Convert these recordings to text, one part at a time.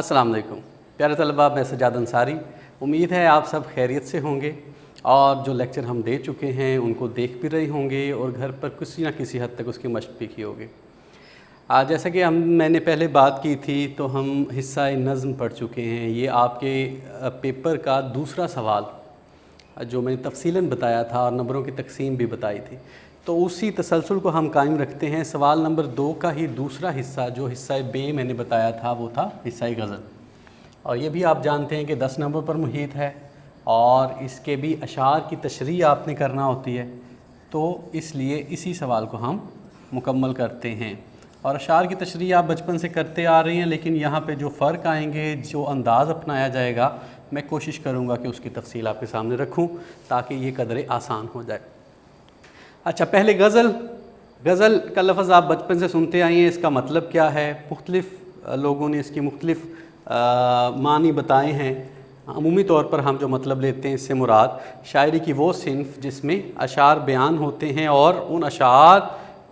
السلام علیکم پیارے طلباء، میں سجاد انصاری۔ امید ہے آپ سب خیریت سے ہوں گے اور جو لیکچر ہم دے چکے ہیں ان کو دیکھ بھی رہے ہوں گے اور گھر پر کسی نہ کسی حد تک اس کی مشق بھی کی ہوگی۔ جیسا کہ میں نے پہلے بات کی تھی تو ہم حصہ نظم پڑھ چکے ہیں۔ یہ آپ کے پیپر کا دوسرا سوال جو میں نے تفصیلاً بتایا تھا اور نمبروں کی تقسیم بھی بتائی تھی، تو اسی تسلسل کو ہم قائم رکھتے ہیں۔ سوال نمبر 2 کا ہی دوسرا حصہ جو حصہ بے میں نے بتایا تھا وہ تھا حصہ غزل، اور یہ بھی آپ جانتے ہیں کہ 10 نمبر پر محیط ہے اور اس کے بھی اشعار کی تشریح آپ نے کرنا ہوتی ہے، تو اس لیے اسی سوال کو ہم مکمل کرتے ہیں۔ اور اشعار کی تشریح آپ بچپن سے کرتے آ رہے ہیں، لیکن یہاں پہ جو فرق آئیں گے، جو انداز اپنایا جائے گا، میں کوشش کروں گا کہ اس کی تفصیل آپ کے سامنے رکھوں تاکہ یہ قدر آسان ہو جائے۔ اچھا، پہلے غزل کا لفظ آپ بچپن سے سنتے آئے ہیں، اس کا مطلب کیا ہے؟ مختلف لوگوں نے اس کی مختلف معنی بتائے ہیں۔ عمومی طور پر ہم جو مطلب لیتے ہیں اس سے مراد شاعری کی وہ صنف جس میں اشعار بیان ہوتے ہیں اور ان اشعار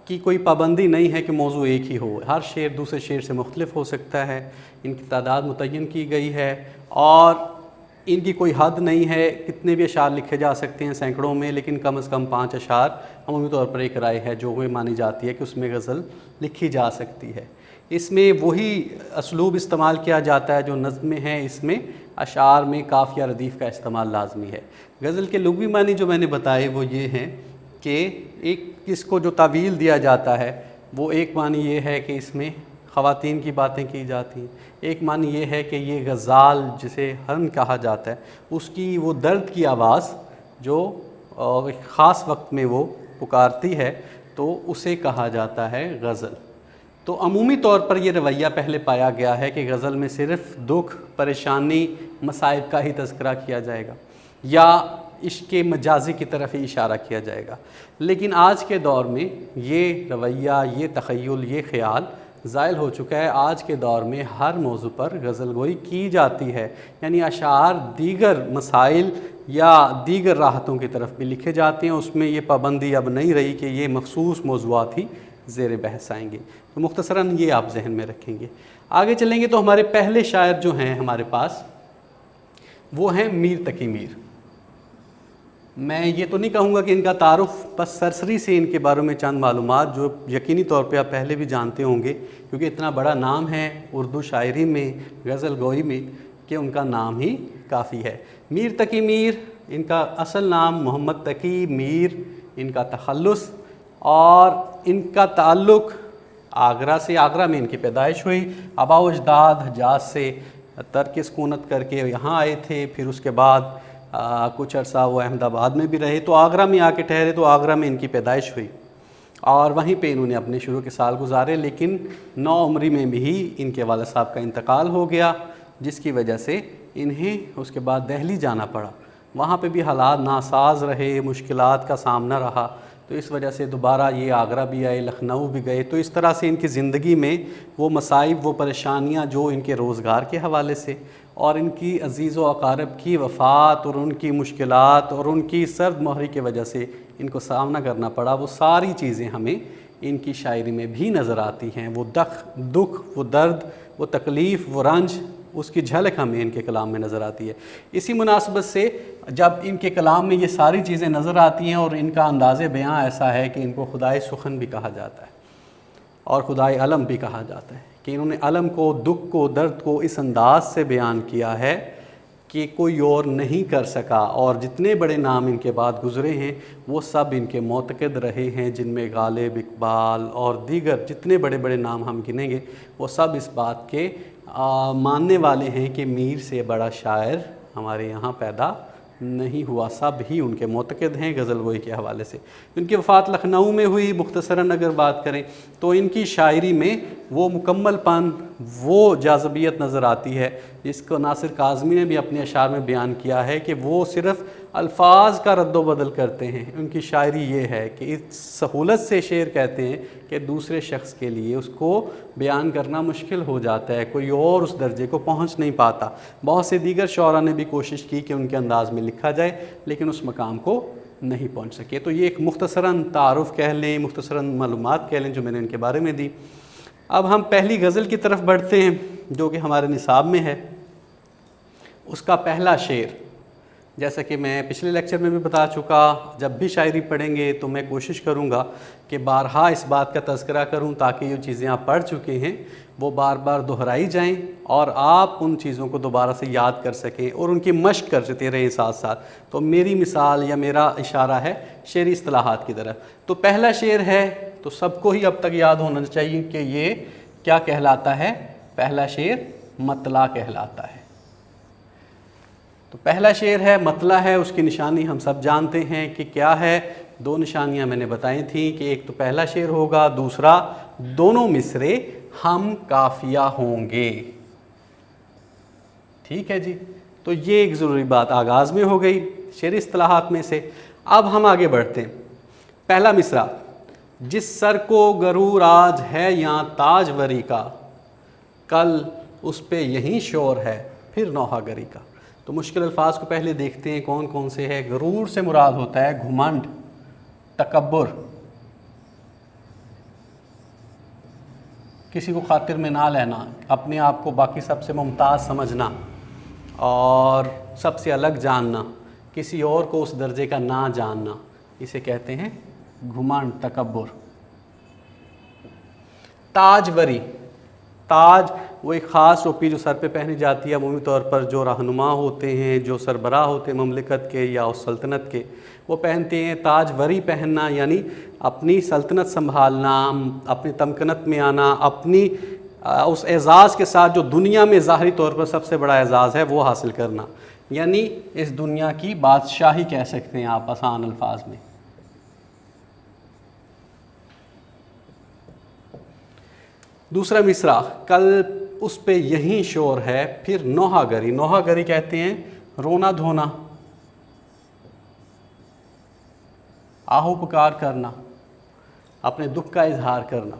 کی کوئی پابندی نہیں ہے کہ موضوع ایک ہی ہو، ہر شعر دوسرے شعر سے مختلف ہو سکتا ہے، ان کی تعداد متعین کی گئی ہے اور ان کی کوئی حد نہیں ہے، کتنے بھی اشعار لکھے جا سکتے ہیں سینکڑوں میں، لیکن کم از کم 5 اشعار عمومی طور پر ایک رائے ہے جو مانی جاتی ہے کہ اس میں غزل لکھی جا سکتی ہے۔ اس میں وہی اسلوب استعمال کیا جاتا ہے جو نظم میں ہے، اس میں اشعار میں قافیہ ردیف کا استعمال لازمی ہے۔ غزل کے لغوی معنی جو میں نے بتائے وہ یہ ہیں کہ ایک اس کو جو تعویل دیا جاتا ہے وہ ایک معنی یہ ہے کہ اس میں خواتین کی باتیں کی جاتی ہیں، ایک معنی یہ ہے کہ یہ غزال جسے ہرن کہا جاتا ہے اس کی وہ درد کی آواز جو خاص وقت میں وہ پکارتی ہے تو اسے کہا جاتا ہے غزل۔ تو عمومی طور پر یہ رویہ پہلے پایا گیا ہے کہ غزل میں صرف دکھ، پریشانی، مصائب کا ہی تذکرہ کیا جائے گا یا عشق مجازی کی طرف ہی اشارہ کیا جائے گا، لیکن آج کے دور میں یہ رویہ، یہ تخیل، یہ خیال زائل ہو چکا ہے۔ آج کے دور میں ہر موضوع پر غزل گوئی کی جاتی ہے، یعنی اشعار دیگر مسائل یا دیگر راحتوں کی طرف بھی لکھے جاتے ہیں، اس میں یہ پابندی اب نہیں رہی کہ یہ مخصوص موضوعات ہی زیر بحث آئیں گے۔ تو مختصراً یہ آپ ذہن میں رکھیں گے۔ آگے چلیں گے تو ہمارے پہلے شاعر جو ہیں ہمارے پاس وہ ہیں میر تقی میر۔ میں یہ تو نہیں کہوں گا کہ ان کا تعارف، بس سرسری سے ان کے بارے میں چند معلومات جو یقینی طور پہ آپ پہلے بھی جانتے ہوں گے کیونکہ اتنا بڑا نام ہے اردو شاعری میں، غزل گوئی میں، کہ ان کا نام ہی کافی ہے۔ میر تقی میر، ان کا اصل نام محمد تقی میر، ان کا تخلص اور ان کا تعلق آگرہ سے، آگرہ میں ان کی پیدائش ہوئی۔ آباء و اجداد حجاز سے ترک سکونت کر کے یہاں آئے تھے، پھر اس کے بعد کچھ عرصہ وہ احمد آباد میں بھی رہے، تو آگرہ میں آ کے ٹھہرے، تو آگرہ میں ان کی پیدائش ہوئی اور وہیں پہ انہوں نے اپنے شروع کے سال گزارے، لیکن 9 عمری میں بھی ان کے والد صاحب کا انتقال ہو گیا، جس کی وجہ سے انہیں اس کے بعد دہلی جانا پڑا۔ وہاں پہ بھی حالات ناساز رہے، مشکلات کا سامنا رہا، تو اس وجہ سے دوبارہ یہ آگرہ بھی آئے، لکھنؤ بھی گئے۔ تو اس طرح سے ان کی زندگی میں وہ مصائب، وہ پریشانیاں جو ان کے روزگار کے حوالے سے اور ان کی عزیز و اقارب کی وفات اور ان کی مشکلات اور ان کی سرد مہری کی وجہ سے ان کو سامنا کرنا پڑا، وہ ساری چیزیں ہمیں ان کی شاعری میں بھی نظر آتی ہیں۔ وہ دکھ، وہ درد، وہ تکلیف، وہ رنج، اس کی جھلک ہمیں ان کے کلام میں نظر آتی ہے۔ اسی مناسبت سے جب ان کے کلام میں یہ ساری چیزیں نظر آتی ہیں اور ان کا انداز بیاں ایسا ہے کہ ان کو خدائے سخن بھی کہا جاتا ہے اور خدائے علم بھی کہا جاتا ہے کہ انہوں نے علم کو، دکھ کو، درد کو اس انداز سے بیان کیا ہے کہ کوئی اور نہیں کر سکا، اور جتنے بڑے نام ان کے بعد گزرے ہیں وہ سب ان کے معتقد رہے ہیں، جن میں غالب، اقبال اور دیگر جتنے بڑے بڑے نام ہم گنیں گے وہ سب اس بات کے ماننے والے ہیں کہ میر سے بڑا شاعر ہمارے یہاں پیدا نہیں ہوا، سب ہی ان کے معتقد ہیں غزل گوئی کے حوالے سے۔ ان کی وفات لکھنؤ میں ہوئی۔ مختصراً اگر بات کریں تو ان کی شاعری میں وہ مکمل پن، وہ جاذبیت نظر آتی ہے جس کو ناصر کاظمی نے بھی اپنے اشعار میں بیان کیا ہے کہ وہ صرف الفاظ کا رد و بدل کرتے ہیں۔ ان کی شاعری یہ ہے کہ اس سہولت سے شعر کہتے ہیں کہ دوسرے شخص کے لیے اس کو بیان کرنا مشکل ہو جاتا ہے، کوئی اور اس درجے کو پہنچ نہیں پاتا۔ بہت سے دیگر شعراء نے بھی کوشش کی کہ ان کے انداز میں لکھا جائے لیکن اس مقام کو نہیں پہنچ سکے۔ تو یہ ایک مختصراً تعارف کہہ لیں، مختصراً معلومات کہہ لیں جو میں نے ان کے بارے میں دی۔ اب ہم پہلی غزل کی طرف بڑھتے ہیں جو کہ ہمارے نصاب میں ہے۔ اس کا پہلا شعر، جیسا کہ میں پچھلے لیکچر میں بھی بتا چکا، جب بھی شاعری پڑھیں گے تو میں کوشش کروں گا کہ بارہا اس بات کا تذکرہ کروں تاکہ جو چیزیں آپ پڑھ چکے ہیں وہ بار بار دہرائی جائیں اور آپ ان چیزوں کو دوبارہ سے یاد کر سکیں اور ان کی مشق کرتے رہیں ساتھ ساتھ۔ تو میری مثال یا میرا اشارہ ہے شعری اصطلاحات کی طرف۔ تو پہلا شعر ہے تو سب کو ہی اب تک یاد ہونا چاہیے کہ یہ کیا کہلاتا ہے۔ پہلا شعر مطلع کہلاتا ہے۔ تو پہلا شعر ہے، مطلع ہے، اس کی نشانی ہم سب جانتے ہیں کہ کیا ہے۔ دو نشانیاں میں نے بتائی تھیں کہ ایک تو پہلا شعر ہوگا، دوسرا دونوں مصرے ہم قافیہ ہوں گے۔ ٹھیک ہے جی، تو یہ ایک ضروری بات آغاز میں ہو گئی شعری اصطلاحات میں سے۔ اب ہم آگے بڑھتے ہیں۔ پہلا مصرع، جس سر کو غرور آج ہے یہاں تاج وری کا، کل اس پہ یہیں شور ہے پھر نوحہ گری کا۔ تو مشکل الفاظ کو پہلے دیکھتے ہیں کون کون سے ہے۔ غرور سے مراد ہوتا ہے گھمنڈ، تکبر، کسی کو خاطر میں نہ لینا، اپنے آپ کو باقی سب سے ممتاز سمجھنا اور سب سے الگ جاننا، کسی اور کو اس درجے کا نہ جاننا، اسے کہتے ہیں گھمنڈ، تکبر۔ تاج وری، تاج وہ ایک خاص ٹوپی جو سر پہ پہنی جاتی ہے عمومی طور پر جو رہنما ہوتے ہیں، جو سربراہ ہوتے ہیں مملکت کے یا اس سلطنت کے، وہ پہنتے ہیں۔ تاج وری پہننا یعنی اپنی سلطنت سنبھالنا، اپنی تمکنت میں آنا، اپنی اس اعزاز کے ساتھ جو دنیا میں ظاہری طور پر سب سے بڑا اعزاز ہے وہ حاصل کرنا، یعنی اس دنیا کی بادشاہی کہہ سکتے ہیں آپ آسان الفاظ میں۔ دوسرا مصرع، کل اس پہ یہیں شور ہے پھر نوحہ گری۔ نوحہ گری کہتے ہیں رونا دھونا، آہو پکار کرنا، اپنے دکھ کا اظہار کرنا۔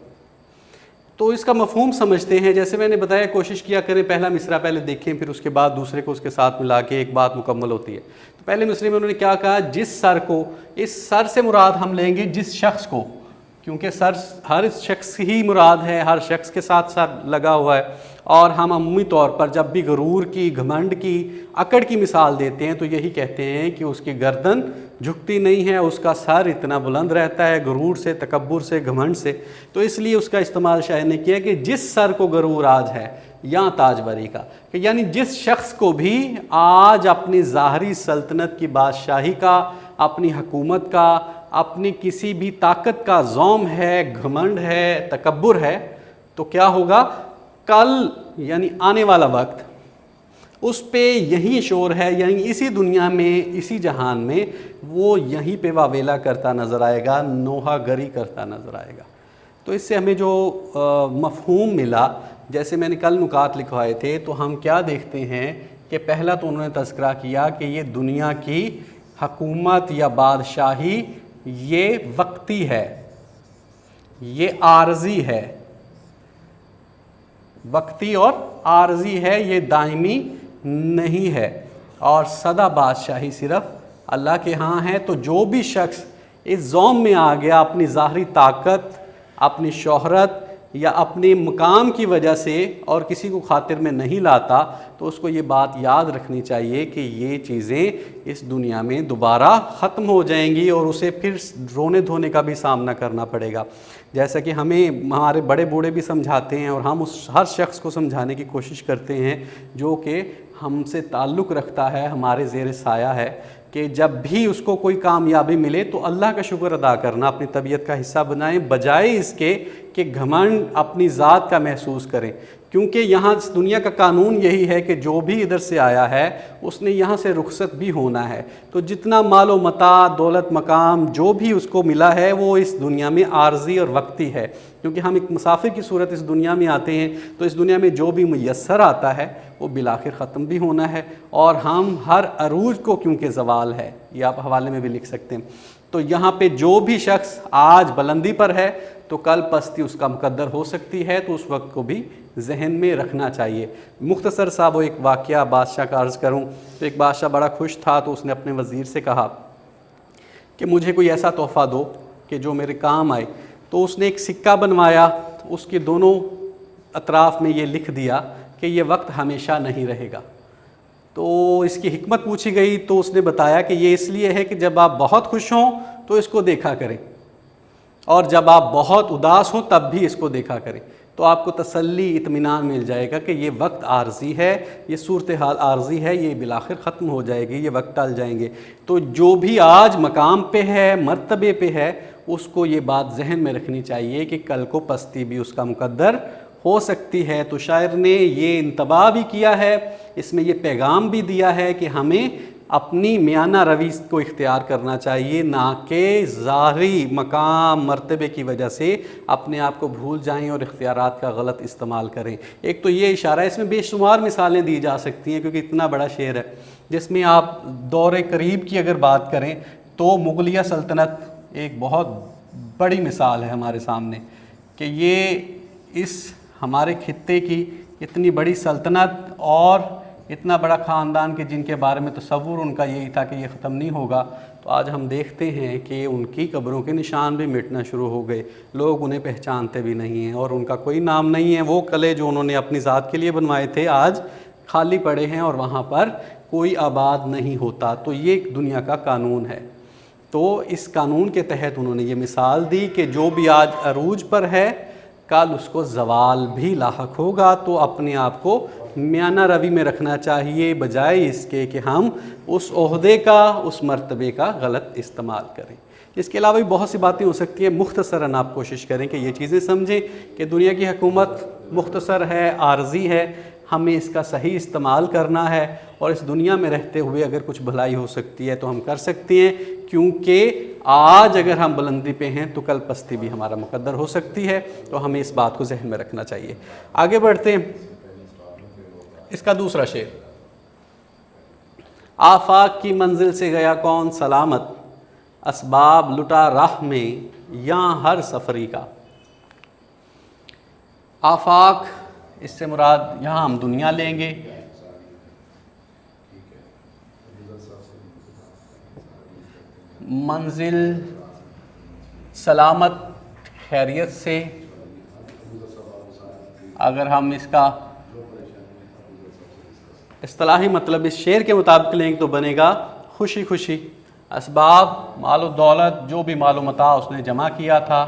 تو اس کا مفہوم سمجھتے ہیں، جیسے میں نے بتایا کوشش کیا کریں پہلا مصرع پہلے دیکھیں پھر اس کے بعد دوسرے کو اس کے ساتھ ملا کے ایک بات مکمل ہوتی ہے۔ تو پہلے مصرع میں انہوں نے کیا کہا، جس سر کو، اس سر سے مراد ہم لیں گے جس شخص کو، کیونکہ سر ہر شخص ہی مراد ہے، ہر شخص کے ساتھ سر لگا ہوا ہے، اور ہم عمومی طور پر جب بھی غرور کی، گھمنڈ کی، اکڑ کی مثال دیتے ہیں تو یہی کہتے ہیں کہ اس کی گردن جھکتی نہیں ہے، اس کا سر اتنا بلند رہتا ہے غرور سے، تکبر سے، گھمنڈ سے۔ تو اس لیے اس کا استعمال شاعر نے کیا کہ جس سر کو غرور آج ہے یا تاج وری کا، کہ یعنی جس شخص کو بھی آج اپنی ظاہری سلطنت کی بادشاہی کا، اپنی حکومت کا، اپنی کسی بھی طاقت کا زوم ہے، گھمنڈ ہے، تکبر ہے، تو کیا ہوگا، کل یعنی آنے والا وقت اس پہ یہی شور ہے، یعنی اسی دنیا میں، اسی جہان میں وہ یہیں پہ واویلا کرتا نظر آئے گا، نوحہ گری کرتا نظر آئے گا۔ تو اس سے ہمیں جو مفہوم ملا، جیسے میں نے کل نکات لکھوائے تھے، تو ہم کیا دیکھتے ہیں کہ پہلا تو انہوں نے تذکرہ کیا کہ یہ دنیا کی حکومت یا بادشاہی یہ وقتی ہے، یہ عارضی ہے، وقتی اور عارضی ہے، یہ دائمی نہیں ہے، اور سدا بادشاہی صرف اللہ کے ہاں ہے۔ تو جو بھی شخص اس زوم میں آ گیا اپنی ظاہری طاقت، اپنی شہرت یا اپنے مقام کی وجہ سے اور کسی کو خاطر میں نہیں لاتا، تو اس کو یہ بات یاد رکھنی چاہیے کہ یہ چیزیں اس دنیا میں دوبارہ ختم ہو جائیں گی اور اسے پھر رونے دھونے کا بھی سامنا کرنا پڑے گا۔ جیسا کہ ہمیں ہمارے بڑے بوڑھے بھی سمجھاتے ہیں اور ہم اس ہر شخص کو سمجھانے کی کوشش کرتے ہیں جو کہ ہم سے تعلق رکھتا ہے، ہمارے زیر سایہ ہے، کہ جب بھی اس کو کوئی کامیابی ملے تو اللہ کا شکر ادا کرنا اپنی طبیعت کا حصہ بنائیں، بجائے اس کے کہ گھمنڈ اپنی ذات کا محسوس کریں، کیونکہ یہاں اس دنیا کا قانون یہی ہے کہ جو بھی ادھر سے آیا ہے اس نے یہاں سے رخصت بھی ہونا ہے۔ تو جتنا مال و متاع، دولت، مقام جو بھی اس کو ملا ہے وہ اس دنیا میں عارضی اور وقتی ہے، کیونکہ ہم ایک مسافر کی صورت اس دنیا میں آتے ہیں، تو اس دنیا میں جو بھی میسر آتا ہے وہ بالآخر ختم بھی ہونا ہے، اور ہم ہر عروج کو کیونکہ زوال ہے، یہ آپ حوالے میں بھی لکھ سکتے ہیں۔ تو یہاں پہ جو بھی شخص آج بلندی پر ہے تو کل پستی اس کا مقدر ہو سکتی ہے، تو اس وقت کو بھی ذہن میں رکھنا چاہیے۔ مختصر سا وہ ایک واقعہ بادشاہ کا عرض کروں تو ایک بادشاہ بڑا خوش تھا، تو اس نے اپنے وزیر سے کہا کہ مجھے کوئی ایسا تحفہ دو کہ جو میرے کام آئے۔ تو اس نے ایک سکہ بنوایا، اس کے دونوں اطراف میں یہ لکھ دیا کہ یہ وقت ہمیشہ نہیں رہے گا۔ تو اس کی حکمت پوچھی گئی تو اس نے بتایا کہ یہ اس لیے ہے کہ جب آپ بہت خوش ہوں تو اس کو دیکھا کریں، اور جب آپ بہت اداس ہوں تب بھی اس کو دیکھا کریں، تو آپ کو تسلی اطمینان مل جائے گا کہ یہ وقت عارضی ہے، یہ صورتحال عارضی ہے، یہ بالآخر ختم ہو جائے گی، یہ وقت ٹل جائیں گے۔ تو جو بھی آج مقام پہ ہے، مرتبے پہ ہے، اس کو یہ بات ذہن میں رکھنی چاہیے کہ کل کو پستی بھی اس کا مقدر ہو سکتی ہے۔ تو شاعر نے یہ انتباہ بھی کیا ہے، اس میں یہ پیغام بھی دیا ہے کہ ہمیں اپنی میانہ روی کو اختیار کرنا چاہیے، نہ کہ ظاہری مقام مرتبے کی وجہ سے اپنے آپ کو بھول جائیں اور اختیارات کا غلط استعمال کریں۔ ایک تو یہ اشارہ ہے، اس میں بے شمار مثالیں دی جا سکتی ہیں کیونکہ اتنا بڑا شعر ہے، جس میں آپ دور قریب کی اگر بات کریں تو مغلیہ سلطنت ایک بہت بڑی مثال ہے ہمارے سامنے، کہ یہ اس ہمارے خطے کی اتنی بڑی سلطنت اور اتنا بڑا خاندان کہ جن کے بارے میں تصور ان کا یہی تھا کہ یہ ختم نہیں ہوگا، تو آج ہم دیکھتے ہیں کہ ان کی قبروں کے نشان بھی مٹنا شروع ہو گئے، لوگ انہیں پہچانتے بھی نہیں ہیں اور ان کا کوئی نام نہیں ہے۔ وہ قلعے جو انہوں نے اپنی ذات کے لیے بنوائے تھے آج خالی پڑے ہیں اور وہاں پر کوئی آباد نہیں ہوتا۔ تو یہ ایک دنیا کا قانون ہے۔ تو اس قانون کے تحت انہوں نے یہ مثال دی کہ جو بھی آج عروج پر ہے کل اس کو زوال بھی لاحق ہوگا، تو اپنے آپ کو میانہ روی میں رکھنا چاہیے بجائے اس کے کہ ہم اس عہدے کا، اس مرتبے کا غلط استعمال کریں۔ اس کے علاوہ بھی بہت سی باتیں ہو سکتی ہیں، مختصراً آپ کوشش کریں کہ یہ چیزیں سمجھیں کہ دنیا کی حکومت مختصر ہے، عارضی ہے، ہمیں اس کا صحیح استعمال کرنا ہے، اور اس دنیا میں رہتے ہوئے اگر کچھ بھلائی ہو سکتی ہے تو ہم کر سکتے ہیں، کیونکہ آج اگر ہم بلندی پہ ہیں تو کل پستی بھی ہمارا مقدر ہو سکتی ہے، تو ہمیں اس بات کو ذہن میں رکھنا چاہیے۔ آگے بڑھتے ہیں، اس کا دوسرا شعر: آفاق کی منزل سے گیا کون سلامت، اسباب لٹا راہ میں یہاں ہر سفری کا۔ آفاق، اس سے مراد یہاں ہم دنیا لیں گے، منزل سلامت خیریت سے، اگر ہم اس کا اصطلاحی مطلب اس شعر کے مطابق لیں تو بنے گا خوشی خوشی۔ اسباب، مال و دولت، جو بھی مال و متاع اس نے جمع کیا تھا،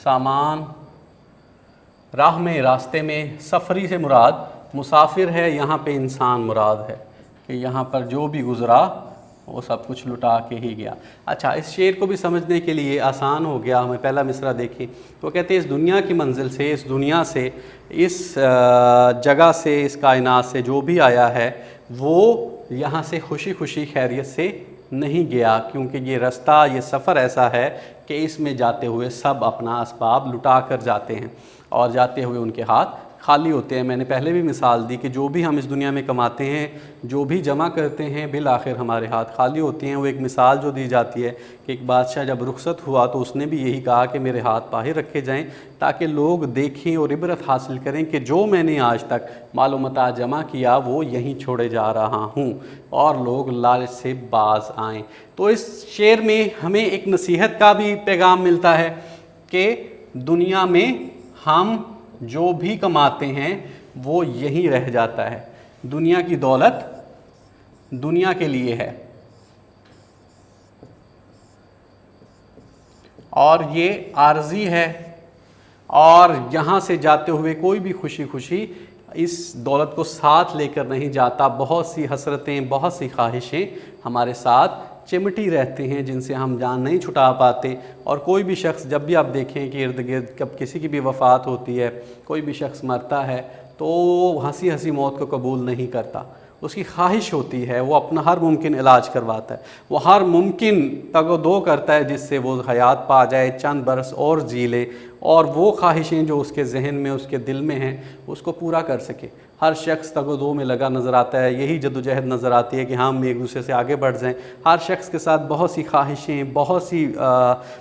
سامان، راہ میں، راستے میں، سفری سے مراد مسافر ہے، یہاں پہ انسان مراد ہے کہ یہاں پر جو بھی گزرا وہ سب کچھ لٹا کے ہی گیا۔ اچھا، اس شعر کو بھی سمجھنے کے لیے آسان ہو گیا، ہمیں پہلا مصرع دیکھیں۔ وہ کہتے ہیں اس دنیا کی منزل سے، اس دنیا سے، اس جگہ سے، اس کائنات سے جو بھی آیا ہے وہ یہاں سے خوشی خوشی خیریت سے نہیں گیا، کیونکہ یہ رستہ، یہ سفر ایسا ہے کہ اس میں جاتے ہوئے سب اپنا اسباب لٹا کر جاتے ہیں اور جاتے ہوئے ان کے ہاتھ خالی ہوتے ہیں۔ میں نے پہلے بھی مثال دی کہ جو بھی ہم اس دنیا میں کماتے ہیں، جو بھی جمع کرتے ہیں، بالآخر ہمارے ہاتھ خالی ہوتے ہیں۔ وہ ایک مثال جو دی جاتی ہے کہ ایک بادشاہ جب رخصت ہوا تو اس نے بھی یہی کہا کہ میرے ہاتھ باہر رکھے جائیں تاکہ لوگ دیکھیں اور عبرت حاصل کریں کہ جو میں نے آج تک مال و متاع جمع کیا وہ یہیں چھوڑے جا رہا ہوں، اور لوگ لالچ سے باز آئیں۔ تو اس شعر میں ہمیں ایک نصیحت کا بھی پیغام ملتا ہے کہ دنیا میں ہم جو بھی کماتے ہیں وہ یہیں رہ جاتا ہے، دنیا کی دولت دنیا کے لیے ہے، اور یہ عارضی ہے، اور یہاں سے جاتے ہوئے کوئی بھی خوشی خوشی اس دولت کو ساتھ لے کر نہیں جاتا۔ بہت سی حسرتیں، بہت سی خواہشیں ہمارے ساتھ چمٹی رہتے ہیں جن سے ہم جان نہیں چھٹا پاتے، اور کوئی بھی شخص جب بھی آپ دیکھیں کہ ارد گرد کب کسی کی بھی وفات ہوتی ہے، کوئی بھی شخص مرتا ہے تو ہنسی ہنسی موت کو قبول نہیں کرتا، اس کی خواہش ہوتی ہے، وہ اپنا ہر ممکن علاج کرواتا ہے، وہ ہر ممکن تگ و دو کرتا ہے جس سے وہ حیات پا جائے، چند برس اور جی لے، اور وہ خواہشیں جو اس کے ذہن میں، اس کے دل میں ہیں، اس کو پورا کر سکے۔ ہر شخص تگ و دو میں لگا نظر آتا ہے، یہی جد و جہد نظر آتی ہے کہ ہم ایک دوسرے سے آگے بڑھ جائیں۔ ہر شخص کے ساتھ بہت سی خواہشیں، بہت سی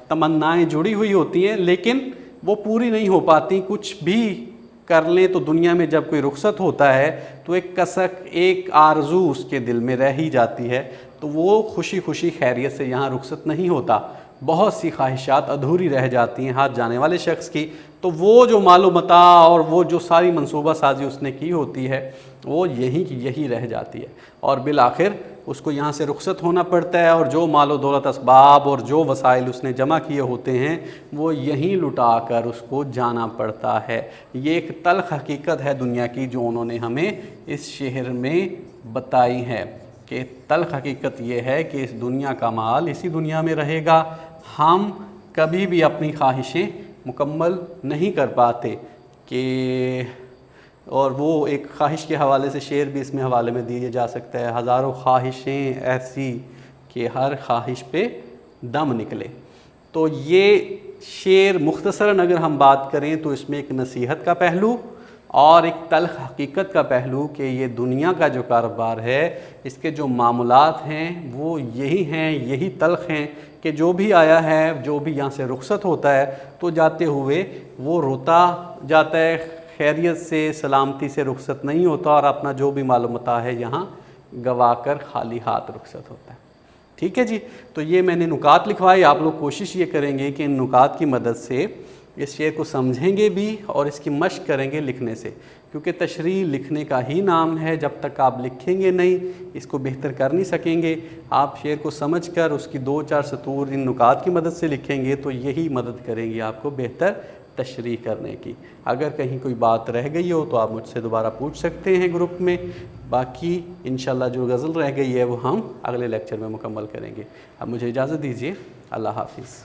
تمنائیں جڑی ہوئی ہوتی ہیں، لیکن وہ پوری نہیں ہو پاتی۔ کچھ بھی کر لیں تو دنیا میں جب کوئی رخصت ہوتا ہے تو ایک کسک، ایک آرزو اس کے دل میں رہ ہی جاتی ہے، تو وہ خوشی خوشی خیریت سے یہاں رخصت نہیں ہوتا۔ بہت سی خواہشات ادھوری رہ جاتی ہیں ہاتھ جانے والے شخص کی، تو وہ جو مال و متاع اور وہ جو ساری منصوبہ سازی اس نے کی ہوتی ہے وہ یہی کی یہی رہ جاتی ہے، اور بالآخر اس کو یہاں سے رخصت ہونا پڑتا ہے، اور جو مال و دولت اسباب اور جو وسائل اس نے جمع کیے ہوتے ہیں وہ یہیں لٹا کر اس کو جانا پڑتا ہے۔ یہ ایک تلخ حقیقت ہے دنیا کی جو انہوں نے ہمیں اس شعر میں بتائی ہے، کہ تلخ حقیقت یہ ہے کہ اس دنیا کا مال اسی دنیا میں رہے گا، ہم کبھی بھی اپنی خواہشیں مکمل نہیں کر پاتے کہ، اور وہ ایک خواہش کے حوالے سے شعر بھی اس میں حوالے میں دیے جا سکتا ہے، ہزاروں خواہشیں ایسی کہ ہر خواہش پہ دم نکلے۔ تو یہ شعر مختصراً اگر ہم بات کریں تو اس میں ایک نصیحت کا پہلو اور ایک تلخ حقیقت کا پہلو کہ یہ دنیا کا جو کاروبار ہے اس کے جو معاملات ہیں وہ یہی ہیں، یہی تلخ ہیں کہ جو بھی آیا ہے، جو بھی یہاں سے رخصت ہوتا ہے تو جاتے ہوئے وہ روتا جاتا ہے، خیریت سے سلامتی سے رخصت نہیں ہوتا، اور اپنا جو بھی مال و متاع ہے یہاں گوا کر خالی ہاتھ رخصت ہوتا ہے۔ ٹھیک ہے جی، تو یہ میں نے نکات لکھوائے، آپ لوگ کوشش یہ کریں گے کہ ان نکات کی مدد سے اس شعر کو سمجھیں گے بھی اور اس کی مشق کریں گے لکھنے سے، کیونکہ تشریح لکھنے کا ہی نام ہے، جب تک آپ لکھیں گے نہیں اس کو بہتر کر نہیں سکیں گے۔ آپ شعر کو سمجھ کر اس کی 2-4 سطور ان نکات کی مدد سے لکھیں گے تو یہی مدد کریں گی آپ کو بہتر تشریح کرنے کی۔ اگر کہیں کوئی بات رہ گئی ہو تو آپ مجھ سے دوبارہ پوچھ سکتے ہیں گروپ میں، باقی انشاءاللہ جو غزل رہ گئی ہے وہ ہم اگلے لیکچر میں مکمل کریں گے۔ اب مجھے اجازت دیجیے، اللہ حافظ۔